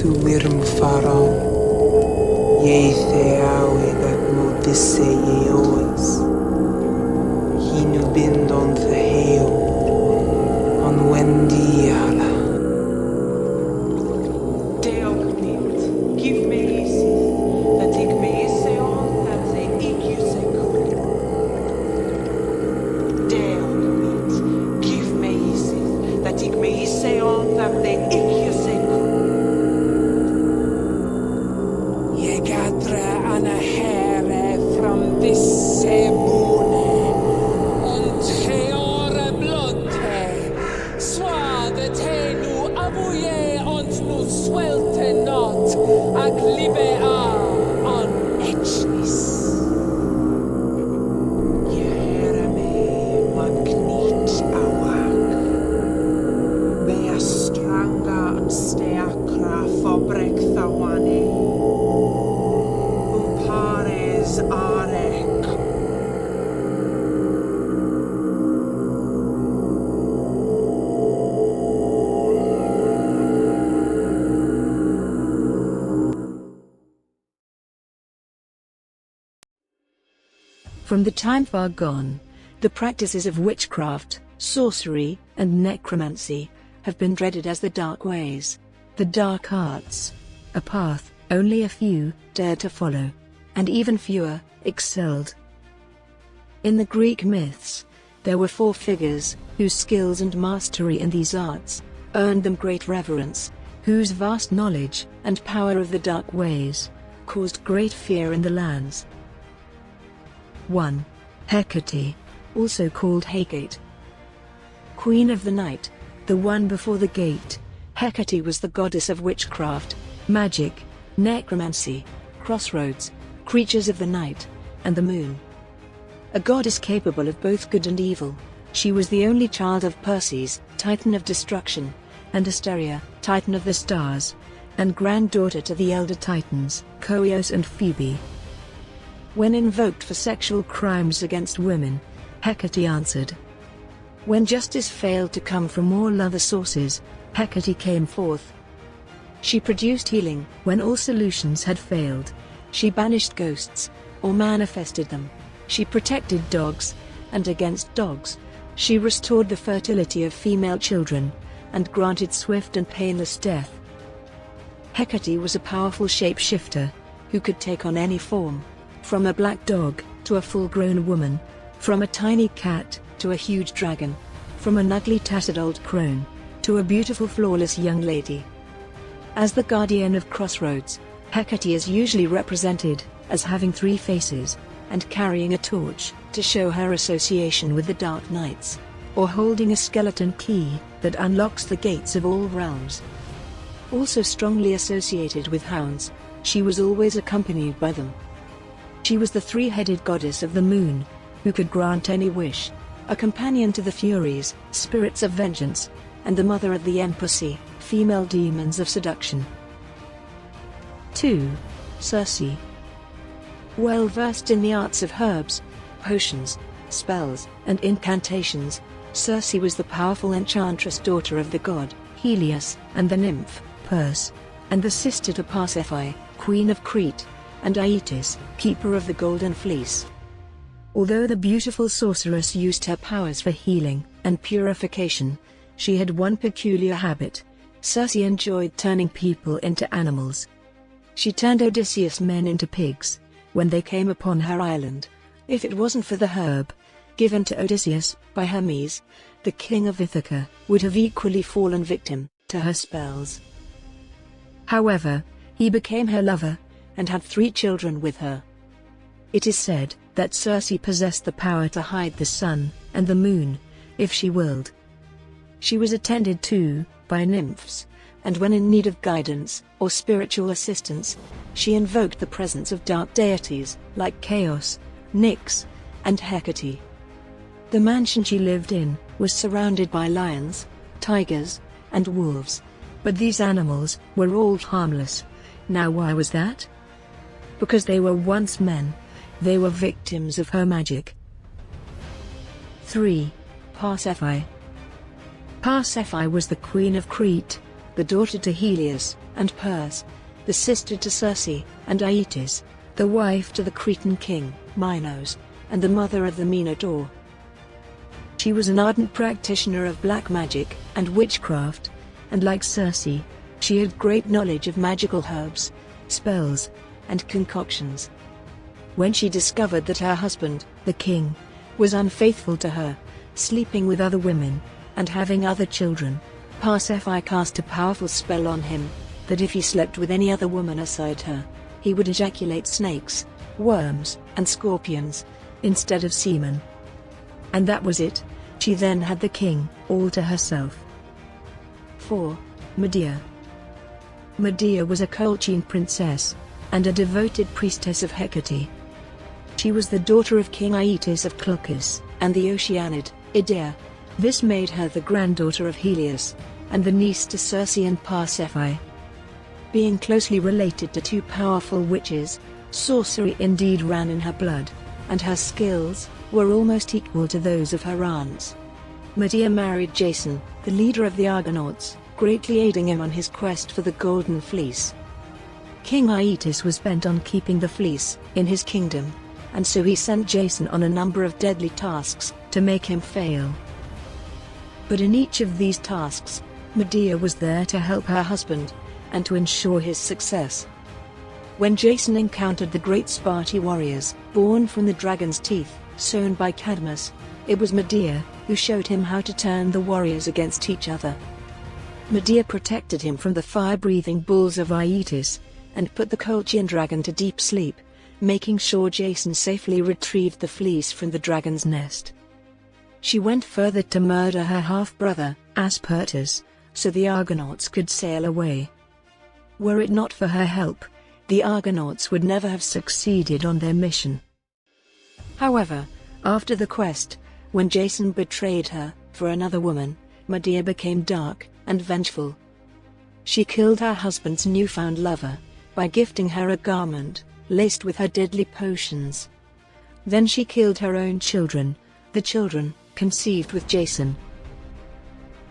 tu mirm faram, ye the awe that modisse ye oes. Hinu bind on the hail, on Wendy ala. Deognit, give me easy, that ik me isse on that they ik you se Deognit, give me easy, that ik me isse on that they ik you se Ye gadra ana here from this sebune, und heore blodte, swade te nu avuye und nu svelte not, ac libea on echnis. Ye here me magnit awak, bea stranga steacra fobrek thawane, Upares arek. From the time far gone, the practices of witchcraft, sorcery, and necromancy have been dreaded as the dark ways, the dark arts, a path only a few dared to follow, and even fewer excelled. In the Greek myths, there were 4 figures whose skills and mastery in these arts earned them great reverence, whose vast knowledge and power of the dark ways caused great fear in the lands. 1. Hecate, also called Hecate. Queen of the night, the one before the gate, Hecate was the goddess of witchcraft, magic, necromancy, crossroads, creatures of the night, and the moon. A goddess capable of both good and evil, she was the only child of Perses, titan of destruction, and Asteria, titan of the stars, and granddaughter to the elder titans, Koios and Phoebe. When invoked for sexual crimes against women, Hecate answered. When justice failed to come from all other sources, Hecate came forth. She produced healing when all solutions had failed. She banished ghosts, or manifested them. She protected dogs, and against dogs, she restored the fertility of female children, and granted swift and painless death. Hecate was a powerful shapeshifter, who could take on any form, from a black dog to a full-grown woman, from a tiny cat to a huge dragon, from an ugly tattered old crone to a beautiful flawless young lady. As the guardian of crossroads, Hecate is usually represented as having 3 faces, and carrying a torch to show her association with the dark knights, or holding a skeleton key that unlocks the gates of all realms. Also strongly associated with hounds, she was always accompanied by them. She was the 3-headed goddess of the moon, who could grant any wish, a companion to the Furies, spirits of vengeance, and the mother of the Empussy, female demons of seduction. 2. Circe. Well versed in the arts of herbs, potions, spells, and incantations, Circe was the powerful enchantress daughter of the god Helios and the nymph Perse, and the sister to Pasiphae, queen of Crete, and Aeetes, keeper of the Golden Fleece. Although the beautiful sorceress used her powers for healing and purification, she had one peculiar habit. Circe enjoyed turning people into animals. She turned Odysseus' men into pigs when they came upon her island. If it wasn't for the herb given to Odysseus by Hermes, the king of Ithaca would have equally fallen victim to her spells. However, he became her lover and had 3 children with her. It is said that Circe possessed the power to hide the sun and the moon, if she willed. She was attended to by nymphs, and when in need of guidance or spiritual assistance, she invoked the presence of dark deities like Chaos, Nyx, and Hecate. The mansion she lived in was surrounded by lions, tigers, and wolves, but these animals were all harmless. Now why was that? Because they were once men. They were victims of her magic. 3. Pasiphae. Pasiphae was the queen of Crete, the daughter to Helios and Perse, the sister to Circe and Aeetes, the wife to the Cretan king, Minos, and the mother of the Minotaur. She was an ardent practitioner of black magic and witchcraft, and like Circe, she had great knowledge of magical herbs, spells, and concoctions. When she discovered that her husband, the king, was unfaithful to her, sleeping with other women, and having other children, Persephone cast a powerful spell on him, that if he slept with any other woman aside her, he would ejaculate snakes, worms, and scorpions, instead of semen. And that was it. She then had the king, all to herself. 4. Medea. Medea was a Colchian princess, and a devoted priestess of Hecate. She was the daughter of King Aeetes of Colchis, and the Oceanid, Idea. This made her the granddaughter of Helios, and the niece to Circe and Persephone. Being closely related to two powerful witches, sorcery indeed ran in her blood, and her skills were almost equal to those of her aunts. Medea married Jason, the leader of the Argonauts, greatly aiding him on his quest for the Golden Fleece. King Aeetes was bent on keeping the fleece in his kingdom, and so he sent Jason on a number of deadly tasks to make him fail. But in each of these tasks, Medea was there to help her husband, and to ensure his success. When Jason encountered the great Sparti warriors, born from the dragon's teeth, sown by Cadmus, it was Medea who showed him how to turn the warriors against each other. Medea protected him from the fire-breathing bulls of Aeetes, and put the Colchian dragon to deep sleep, making sure Jason safely retrieved the fleece from the dragon's nest. She went further to murder her half-brother, Aspertus, so the Argonauts could sail away. Were it not for her help, the Argonauts would never have succeeded on their mission. However, after the quest, when Jason betrayed her for another woman, Medea became dark and vengeful. She killed her husband's newfound lover by gifting her a garment laced with her deadly potions. Then she killed her own children, the children conceived with Jason.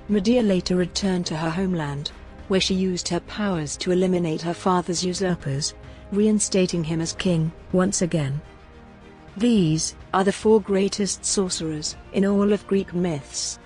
Medea later returned to her homeland, where she used her powers to eliminate her father's usurpers, reinstating him as king once again. These are the four greatest sorcerers in all of Greek myths.